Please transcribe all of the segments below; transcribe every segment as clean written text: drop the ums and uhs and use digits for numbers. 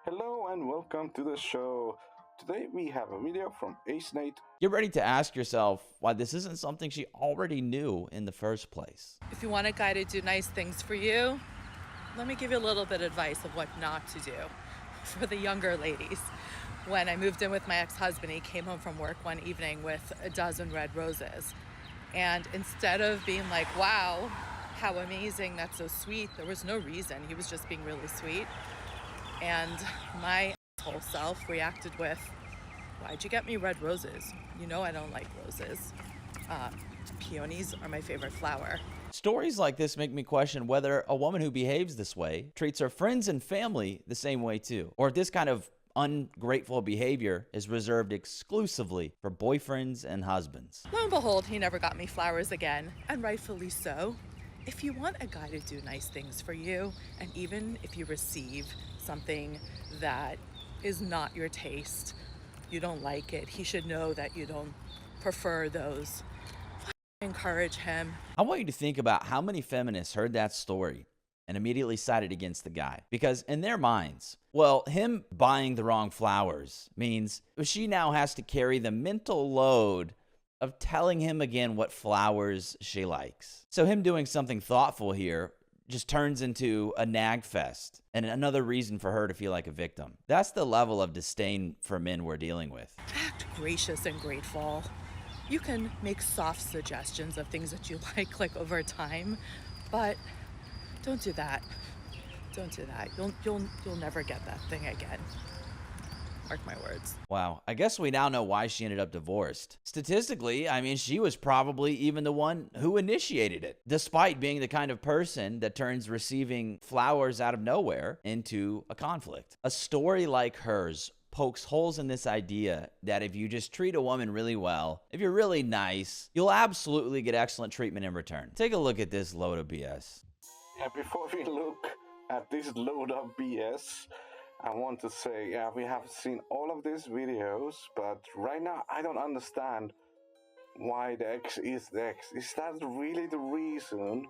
Hello and welcome to the show. Today we have a video from Ace Nate. Get ready to ask yourself why this isn't something she already knew in the first place. If you want a guy to do nice things for you, let me give you a little bit of advice of what not to do for the younger ladies. When I moved in with my ex-husband, he came home from work one evening with a dozen red roses. And instead of being like, wow, how amazing, that's so sweet, there was no reason. He was just being really sweet. And my whole self reacted with, why'd you get me red roses? You know I don't like roses. Peonies are my favorite flower. Stories like this make me question whether a woman who behaves this way treats her friends and family the same way too, or if this kind of ungrateful behavior is reserved exclusively for boyfriends and husbands. Lo and behold, he never got me flowers again, and rightfully so. If you want a guy to do nice things for you, and even if you receive something that is not your taste, you don't like it, he should know that you don't prefer those. Encourage him. I want you to think about how many feminists heard that story and immediately sided against the guy. Because in their minds, well, him buying the wrong flowers means she now has to carry the mental load of telling him again what flowers she likes. So him doing something thoughtful here just turns into a nag fest and another reason for her to feel like a victim. That's the level of disdain for men we're dealing with. Act gracious and grateful. You can make soft suggestions of things that you like over time, but don't do that. Don't do that. You'll never get that thing again. Mark my words. Wow, I guess we now know why she ended up divorced. Statistically, I mean, she was probably even the one who initiated it, despite being the kind of person that turns receiving flowers out of nowhere into a conflict. A story like hers pokes holes in this idea that if you just treat a woman really well, if you're really nice, you'll absolutely get excellent treatment in return. Take a look at this load of BS. Yeah, before we look at this load of BS, I want to say, yeah, we have seen all of these videos, but right now I don't understand why the ex is the ex. Is that really the reason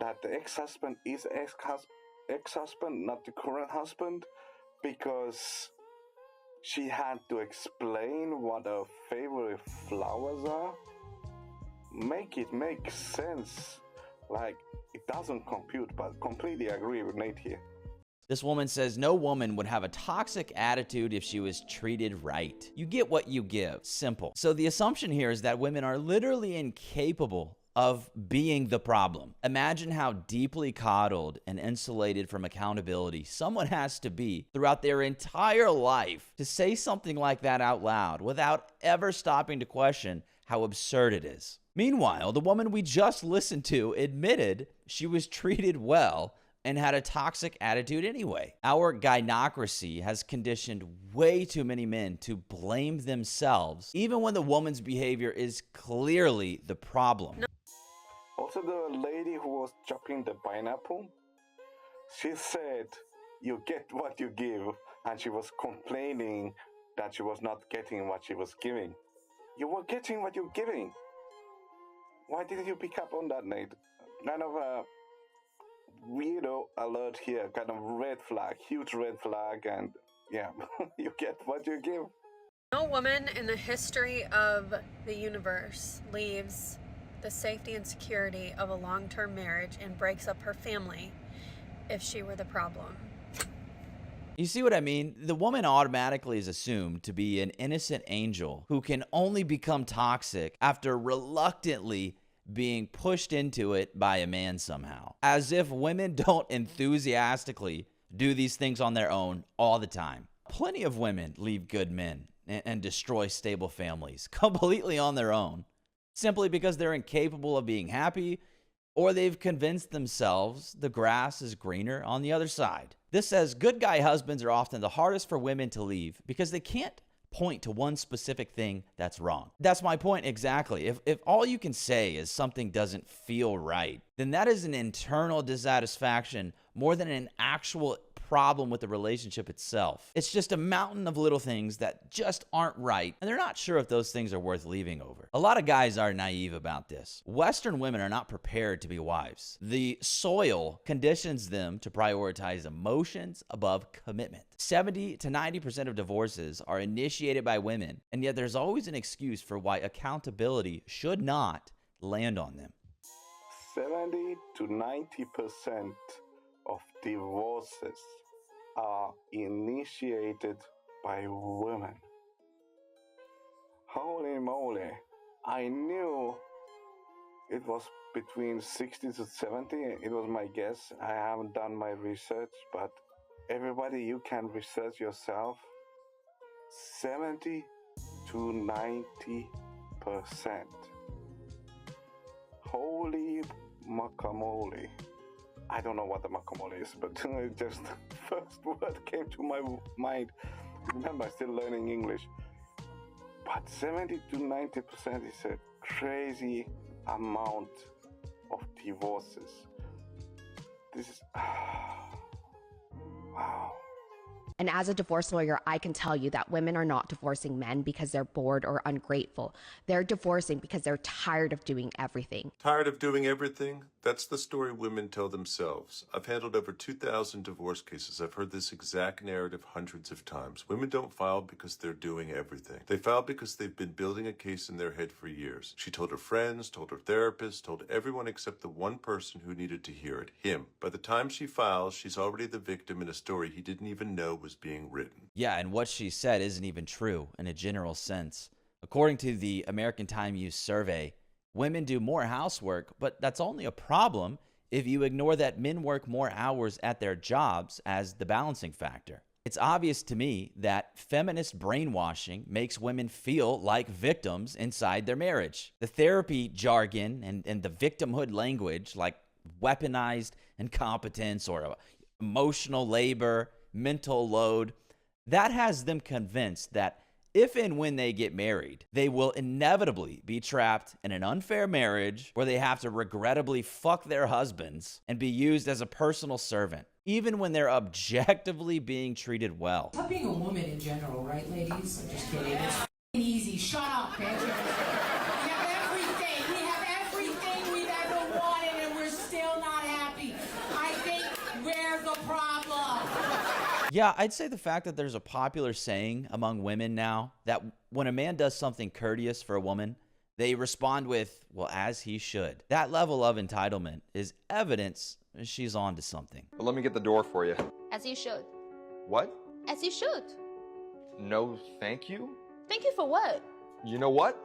that the ex-husband is ex-husband, not the current husband? Because she had to explain what her favorite flowers are? Make it make sense. Like, it doesn't compute, but completely agree with Nate here. This woman says no woman would have a toxic attitude if she was treated right. You get what you give. Simple. So the assumption here is that women are literally incapable of being the problem. Imagine how deeply coddled and insulated from accountability someone has to be throughout their entire life to say something like that out loud without ever stopping to question how absurd it is. Meanwhile, the woman we just listened to admitted she was treated well and had a toxic attitude anyway. Our gynocracy has conditioned way too many men to blame themselves, even when the woman's behavior is clearly the problem. Also, the lady who was chopping the pineapple, she said, you get what you give, and she was complaining that she was not getting what she was giving. You were getting what you're giving. Why didn't you pick up on that, Nate? Kind of a weirdo alert here, kind of red flag, huge red flag, and yeah, you get what you give. No woman in the history of the universe leaves the safety and security of a long-term marriage and breaks up her family if she were the problem. You see what I mean? The woman automatically is assumed to be an innocent angel who can only become toxic after reluctantly being pushed into it by a man somehow. As if women don't enthusiastically do these things on their own all the time. Plenty of women leave good men and destroy stable families completely on their own, simply because they're incapable of being happy, or they've convinced themselves the grass is greener on the other side. This says good guy husbands are often the hardest for women to leave because they can't point to one specific thing that's wrong. That's my point exactly. If all you can say is something doesn't feel right, then that is an internal dissatisfaction more than an actual problem with the relationship itself. It's just a mountain of little things that just aren't right, and they're not sure if those things are worth leaving over. A lot of guys are naive about this. Western women are not prepared to be wives. The soil conditions them to prioritize emotions above commitment. 70 to 90% of divorces are initiated by women, and yet there's always an excuse for why accountability should not land on them. 70 to 90% of divorces are initiated by women. Holy moly. I knew it was between 60 to 70. It was my guess. I haven't done my research, but everybody, you can research yourself. 70 to 90%. Holy guacamole. I don't know what the guacamole is, but just the first word came to my mind. Remember, I'm still learning English. But 70 to 90% is a crazy amount of divorces. This is... wow. And as a divorce lawyer, I can tell you that women are not divorcing men because they're bored or ungrateful. They're divorcing because they're tired of doing everything. Tired of doing everything? That's the story women tell themselves. I've handled over 2,000 divorce cases. I've heard this exact narrative hundreds of times. Women don't file because they're doing everything. They file because they've been building a case in their head for years. She told her friends, told her therapist, told everyone except the one person who needed to hear it, him. By the time she files, she's already the victim in a story he didn't even know was being written. Yeah, and what she said isn't even true in a general sense. According to the American Time Use survey, women do more housework, but that's only a problem if you ignore that men work more hours at their jobs as the balancing factor. It's obvious to me that feminist brainwashing makes women feel like victims inside their marriage. The therapy jargon and the victimhood language, like weaponized incompetence or emotional labor, mental load, that has them convinced that if and when they get married, they will inevitably be trapped in an unfair marriage where they have to regrettably fuck their husbands and be used as a personal servant, even when they're objectively being treated well. Stop being a woman in general, right, ladies? I'm just kidding. It's easy. Shut up, bitch. We have everything. We have everything we've ever wanted, and we're still not happy. I think we're the problem. Yeah, I'd say the fact that there's a popular saying among women now that when a man does something courteous for a woman, they respond with, well, as he should. That level of entitlement is evidence she's on to something. Well, let me get the door for you. As you should. What? As you should. No, thank you? Thank you for what? You know what?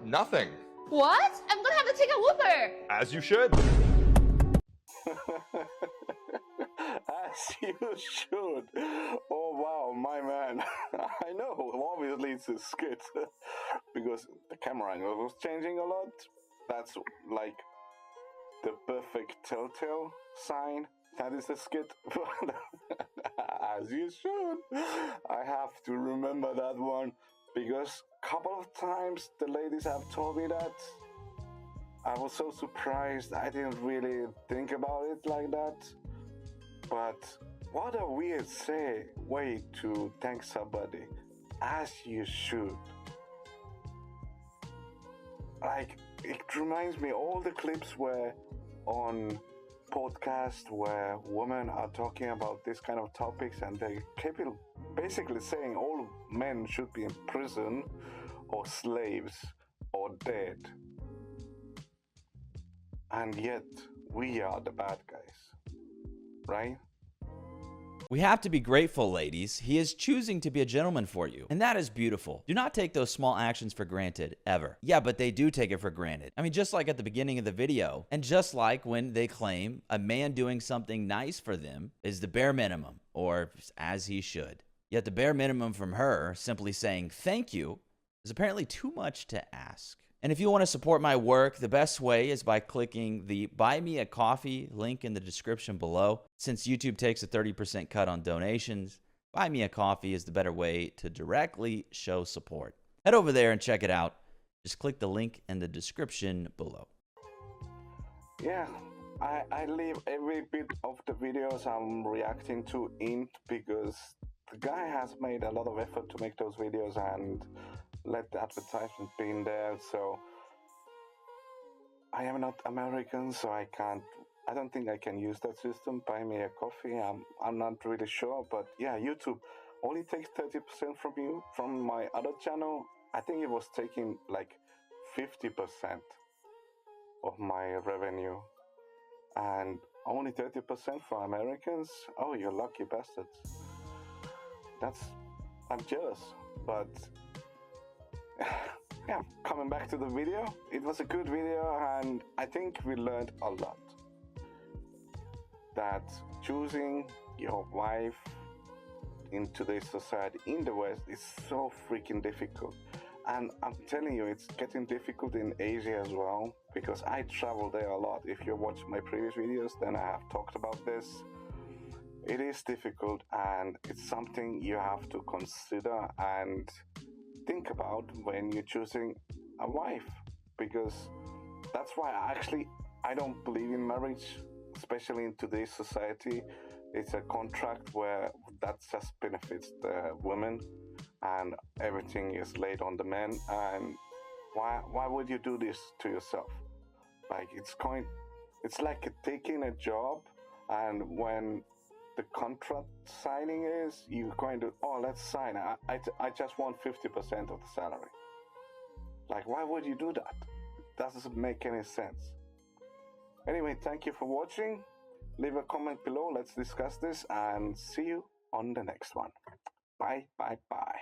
Nothing. What? I'm gonna have to take a Uber. As you should. As you should. Oh wow, my man. I know, obviously it's a skit because the camera angle was changing a lot. That's like the perfect telltale sign that is a skit. As you should. I have to remember that one because a couple of times the ladies have told me that. I was so surprised. I didn't really think about it like that. But what a weird way to thank somebody. As you should. Like, it reminds me all the clips where on podcasts where women are talking about this kind of topics and they keep basically saying all men should be in prison or slaves or dead. And yet, we are the bad guys. Right? We have to be grateful, ladies. He is choosing to be a gentleman for you, and that is beautiful. Do not take those small actions for granted, ever. Yeah, but they do take it for granted. I mean, just like at the beginning of the video, and just like when they claim a man doing something nice for them is the bare minimum, or as he should. Yet the bare minimum from her, simply saying thank you, is apparently too much to ask. And if you want to support my work, the best way is by clicking the Buy Me a Coffee link in the description below. Since YouTube takes a 30% cut on donations, Buy Me a Coffee is the better way to directly show support. Head over there and check it out. Just click the link in the description below. Yeah, I leave every bit of the videos I'm reacting to in because the guy has made a lot of effort to make those videos and let the advertisement be in there. So I am not American, so I don't think I can use that system. Buy me a coffee. I'm not really sure, but yeah, YouTube only takes 30% from you. From my other channel, I think it was taking like 50% of my revenue, and only 30% for Americans. Oh, you lucky bastards. I'm jealous, but yeah, coming back to the video, it was a good video, and I think we learned a lot. That choosing your wife in today's society in the West is so freaking difficult. And I'm telling you, it's getting difficult in Asia as well, because I travel there a lot. If you watch my previous videos, then I have talked about this. It is difficult, and it's something you have to consider and think about when you're choosing a wife, because that's why I don't believe in marriage, especially in today's society. It's a contract where that just benefits the women and everything is laid on the men. And why would you do this to yourself? Like, it's like taking a job, and when the contract signing is, you're going to, oh, let's sign. I just want 50% of the salary. Like, why would you do that? It doesn't make any sense. Anyway, thank you for watching. Leave a comment below. Let's discuss this and see you on the next one. Bye, bye, bye.